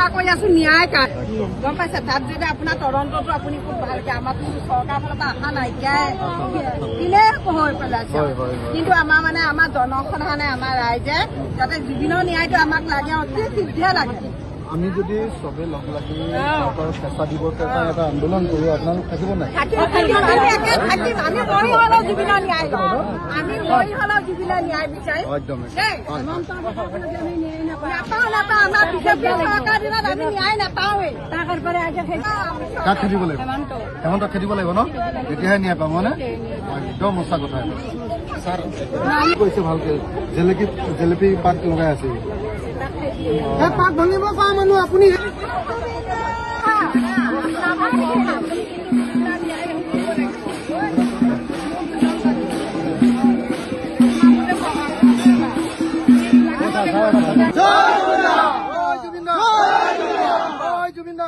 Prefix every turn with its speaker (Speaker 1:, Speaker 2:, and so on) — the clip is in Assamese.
Speaker 1: আশা কৰি আছো ন্যায় গম পাইছে তাত যদি আপোনাৰ তদন্তটো আপুনি খুব ভালকে আমাৰতো চৰকাৰৰ ফালৰ পৰা আশা নাইকিয়াই দিলে হৈ পেলাইছে কিন্তু আমাৰ মানে আমাৰ জনসাধাৰণে আমাৰ ৰাইজে যাতে জুবিনৰ ন্যায়টো আমাক লাগে অতি শীঘ্ৰে লাগে
Speaker 2: আমি যদি সবে লগ লাগি পেঁচা দিবৰ কাৰণে এটা আন্দোলন কৰো আপোনালোক থাকিব নাই
Speaker 1: আমি মৰি হলেও জুবিনৰ ন্যায় আমি মৰি হলেও জুবিনৰ ন্যায় বিচাৰিম নাপাওঁ আমাৰ বিজেপি চৰকাৰ দিনত আমি ন্যায় নাপাওঁৱেই
Speaker 2: কাক খেদিব লাগিব হেমন্তক খেদিব লাগিব ন তেতিয়াহে ন্যায় পাব মানে একদম সঁচা কথা ছাৰ কৈছে ভালকে জেলেপি পাত লগাই আছে পাক ভাঙিব পৰা মানুহ আপুনি জয় জুবিন দা